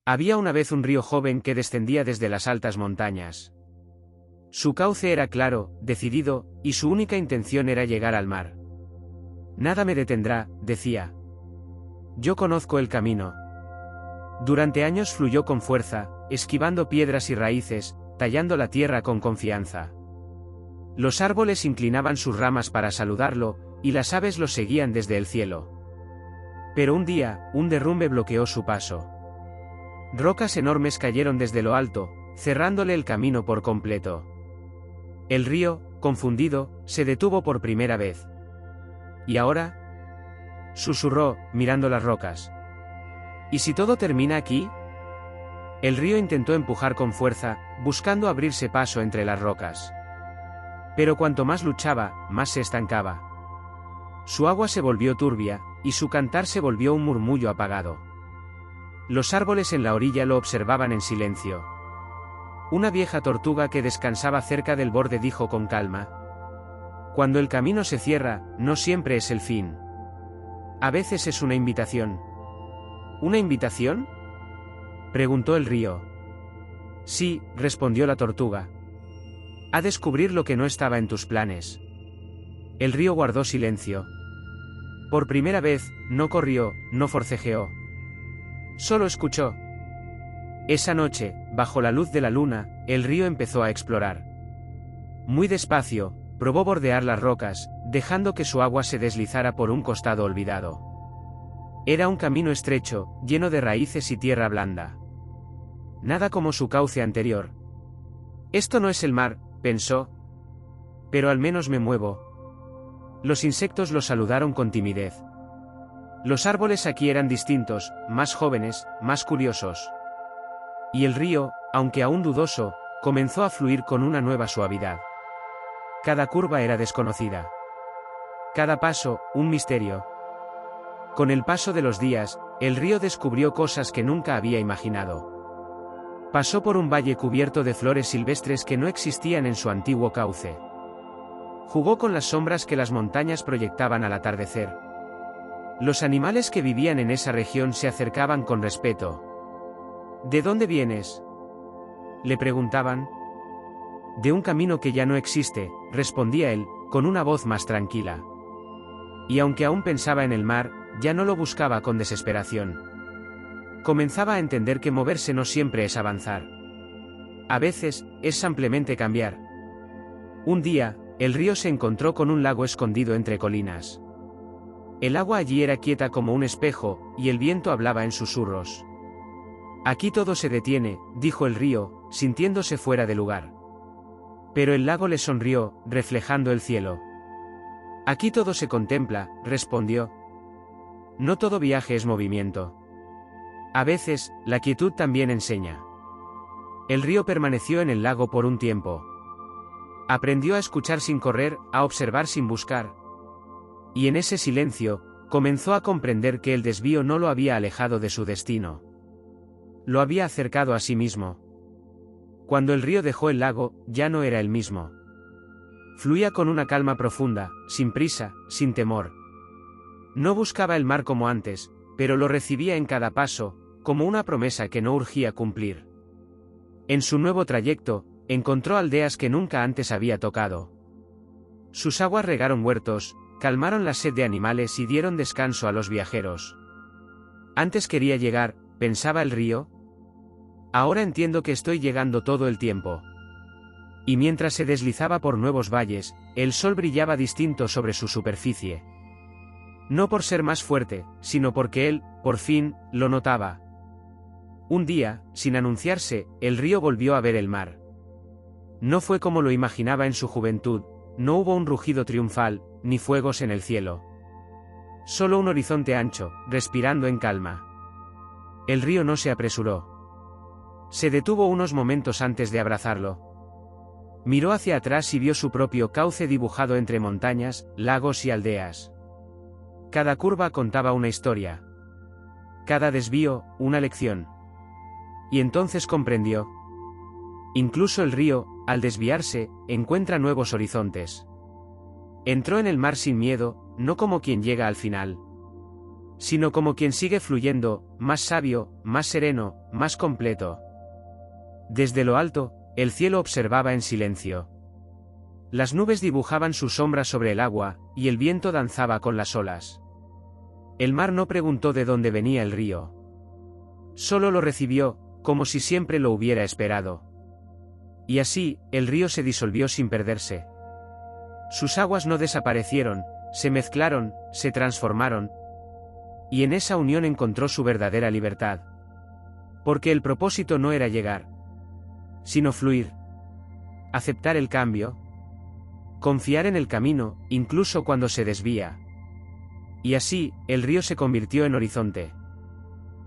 Había una vez un río joven que descendía desde las altas montañas. Su cauce era claro, decidido, y su única intención era llegar al mar. Nada me detendrá, decía. Yo conozco el camino. Durante años fluyó con fuerza, esquivando piedras y raíces, tallando la tierra con confianza. Los árboles inclinaban sus ramas para saludarlo, y las aves lo seguían desde el cielo. Pero un día, un derrumbe bloqueó su paso. Rocas enormes cayeron desde lo alto, cerrándole el camino por completo. El río, confundido, se detuvo por primera vez. ¿Y ahora? Susurró, mirando las rocas. ¿Y si todo termina aquí? El río intentó empujar con fuerza, buscando abrirse paso entre las rocas. Pero cuanto más luchaba, más se estancaba. Su agua se volvió turbia, y su cantar se volvió un murmullo apagado. Los árboles en la orilla lo observaban en silencio. Una vieja tortuga que descansaba cerca del borde dijo con calma: cuando el camino se cierra, no siempre es el fin. A veces es una invitación. ¿Una invitación?, preguntó el río. Sí, respondió la tortuga. A descubrir lo que no estaba en tus planes. El río guardó silencio. Por primera vez, no corrió, no forcejeó. Solo escuchó. Esa noche, bajo la luz de la luna, el río empezó a explorar. Muy despacio, probó bordear las rocas, dejando que su agua se deslizara por un costado olvidado. Era un camino estrecho, lleno de raíces y tierra blanda. Nada como su cauce anterior. Esto no es el mar, pensó. Pero al menos me muevo. Los insectos lo saludaron con timidez. Los árboles aquí eran distintos, más jóvenes, más curiosos. Y el río, aunque aún dudoso, comenzó a fluir con una nueva suavidad. Cada curva era desconocida. Cada paso, un misterio. Con el paso de los días, el río descubrió cosas que nunca había imaginado. Pasó por un valle cubierto de flores silvestres que no existían en su antiguo cauce. Jugó con las sombras que las montañas proyectaban al atardecer. Los animales que vivían en esa región se acercaban con respeto. ¿De dónde vienes?, le preguntaban. De un camino que ya no existe, respondía él, con una voz más tranquila. Y aunque aún pensaba en el mar, ya no lo buscaba con desesperación. Comenzaba a entender que moverse no siempre es avanzar. A veces, es simplemente cambiar. Un día, el río se encontró con un lago escondido entre colinas. El agua allí era quieta como un espejo, y el viento hablaba en susurros. Aquí todo se detiene, dijo el río, sintiéndose fuera de lugar. Pero el lago le sonrió, reflejando el cielo. Aquí todo se contempla, respondió. No todo viaje es movimiento. A veces, la quietud también enseña. El río permaneció en el lago por un tiempo. Aprendió a escuchar sin correr, a observar sin buscar. Y en ese silencio, comenzó a comprender que el desvío no lo había alejado de su destino. Lo había acercado a sí mismo. Cuando el río dejó el lago, ya no era el mismo. Fluía con una calma profunda, sin prisa, sin temor. No buscaba el mar como antes, pero lo recibía en cada paso, como una promesa que no urgía cumplir. En su nuevo trayecto, encontró aldeas que nunca antes había tocado. Sus aguas regaron huertos, calmaron la sed de animales y dieron descanso a los viajeros. Antes quería llegar, pensaba el río. Ahora entiendo que estoy llegando todo el tiempo. Y mientras se deslizaba por nuevos valles, el sol brillaba distinto sobre su superficie. No por ser más fuerte, sino porque él, por fin, lo notaba. Un día, sin anunciarse, el río volvió a ver el mar. No fue como lo imaginaba en su juventud, no hubo un rugido triunfal, ni fuegos en el cielo. Solo un horizonte ancho, respirando en calma. El río no se apresuró. Se detuvo unos momentos antes de abrazarlo. Miró hacia atrás y vio su propio cauce dibujado entre montañas, lagos y aldeas. Cada curva contaba una historia. Cada desvío, una lección. Y entonces comprendió. Incluso el río, al desviarse, encuentra nuevos horizontes. Entró en el mar sin miedo, no como quien llega al final, sino como quien sigue fluyendo, más sabio, más sereno, más completo. Desde lo alto, el cielo observaba en silencio. Las nubes dibujaban su sombra sobre el agua, y el viento danzaba con las olas. El mar no preguntó de dónde venía el río. Solo lo recibió, como si siempre lo hubiera esperado. Y así, el río se disolvió sin perderse. Sus aguas no desaparecieron, se mezclaron, se transformaron. Y en esa unión encontró su verdadera libertad. Porque el propósito no era llegar, sino fluir. Aceptar el cambio. Confiar en el camino, incluso cuando se desvía. Y así, el río se convirtió en horizonte.